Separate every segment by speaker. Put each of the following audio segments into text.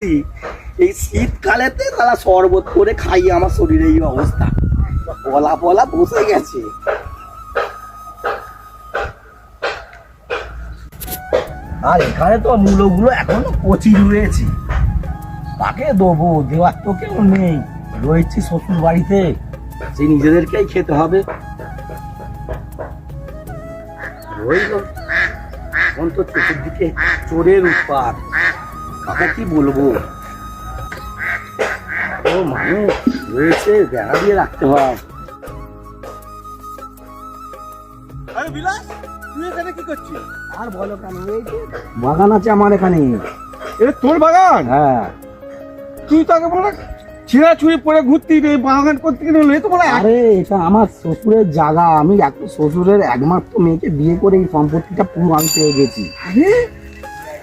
Speaker 1: এই শীতকালেতে তারা শরবত করে খাইয়ে আমার শরীরে এই অবস্থা, পলা পলা বসে গেছে। আর এখানে তো মূলগুলো এখনো কচি রয়েছে, কাকে দেবো, দেওয়ার তো কেউ নেই, রয়েছি শ্বশুর বাড়িতে, সেই নিজেদেরকেই খেতে হবে। রইল এখন তো চতুর্দিকে চোরের উৎপাত, কাকে কি বলবো। ও মানুষ রয়েছে, বেড়া দিয়ে রাখতে হয়।
Speaker 2: আরে বিলাস, তুই এখানে কি করছিস?
Speaker 1: আর বলো কেন, এই যে বাগান আছে আমার এখানে।
Speaker 2: এটা তোর বাগান?
Speaker 1: হ্যাঁ।
Speaker 2: তুই তাকে বলে ছিঁড়া ছুঁড়ি পরে ঘুরতি রে, বাগান করতে গেলে এ তো বলে।
Speaker 1: আরে এটা আমার শ্বশুরের জায়গা, আমি শ্বশুরের একমাত্র মেয়েকে বিয়ে করে এই সম্পত্তিটা পুরো আমি পেয়ে গেছি।
Speaker 2: আরে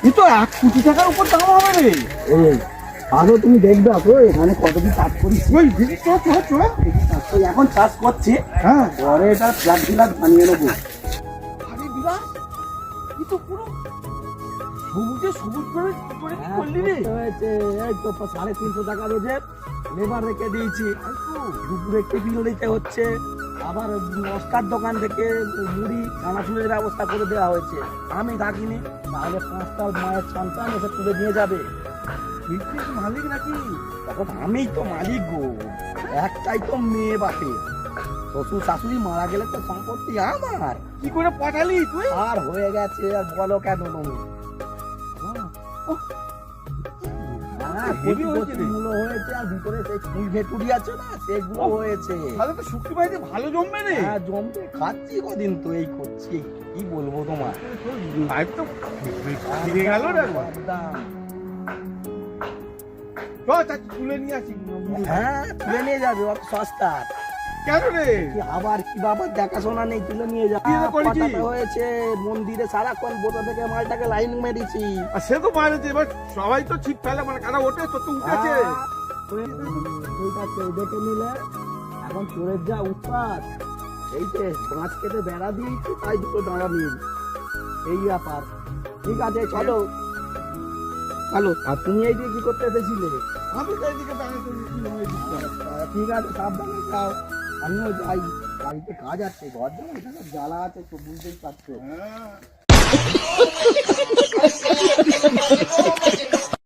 Speaker 2: এ তো 1 কোটি টাকার উপর দাম হবে রে।
Speaker 1: এই আগে তুমি দেখবে আসো এখানে কত কি চাষ করি।
Speaker 2: ওই
Speaker 1: এখন চাষ করছি,
Speaker 2: হ্যাঁ।
Speaker 1: পরে এটা ফ্ল্যাট ফ্ল্যাট বানিয়ে নেবো।
Speaker 2: আরে বিলাস, এ তো পুরো সবুজে সবুজ করে কি করে কি করলি রে?
Speaker 1: হয়েছে এই তো 350 টাকা রোজের লেবার রেখে দিয়েছি, দুপুরে টিফিন দিতে হচ্ছে, আবার মশকার দোকান থেকে মুড়ি চানাচুরের ব্যবস্থা করে দেওয়া হয়েছে। আমি থাকিনি, তাহলে 5টা মায়ের সন্তান এসে তুলে নিয়ে যাবে।
Speaker 2: তুই কি মালিক নাকি?
Speaker 1: এখন আমিই তো মালিক গো, একটাই তো মেয়ে বাপে, শ্বশুর শাশুড়ি মারা গেলে তো সম্পত্তি আমার।
Speaker 2: কি করে পাঠালি তুই?
Speaker 1: আর হয়ে গেছে, আর বলো কেন তুমি।
Speaker 2: হেভি হয়েছে রে।
Speaker 1: মূলো হয়েছে, আর ভিতরে সেই ফুল ভেটুরি আছে না, সেগুলো হয়েছে।
Speaker 2: তাহলে তো শুক্তি বাড়িতে ভালো জমবে রে।
Speaker 1: হ্যাঁ জমতে খাচ্ছি, কদিন তো এই করছি, কি বলবো তোমার।
Speaker 2: লাইফ তো ফিরে গেল রে একবার।
Speaker 1: একদম।
Speaker 2: চল চাচি তুলে নিয়ে আসি।
Speaker 1: হ্যাঁ তুলে নিয়ে যাবে, অত সস্তা।
Speaker 2: কেন রে?
Speaker 1: কি আবার কি বাবার দেখাশোনা নেই, তুলে নিয়ে যাবে।
Speaker 2: কি রে করেছি?
Speaker 1: পাঠাতে হয়েছে মন্দিরে, সারাক্ষণ বোটা থেকে মালটাকে লাইন মেরেছি।
Speaker 2: আর সে তো মারেছে, এবার সবাই তো ছিপ ফেলে, মানে কারা ওঠে, তো উঠেছে।
Speaker 1: ঠিক আছে, দেখে নিলে এখন চোরের যা উৎপাত, এই যে বাঁশ কেটে বেড়া দিয়েছি, তাই দুটো দাঁড়া নিয়ে এই ব্যাপার। ঠিক আছে চলো চলো। আর তুমি এই দিয়ে কি করতে এসেছিলে?
Speaker 2: আমি তো এইদিকে দাঁড়িয়ে কি হয়েছে?
Speaker 1: ঠিক আছে সাবধানে যাও, আমিও যাই, বাড়িতে কাজ আছে, ঘর যাবো, এখানে জ্বালা আছে তো বুঝতেই পারছো।
Speaker 2: হ্যাঁ।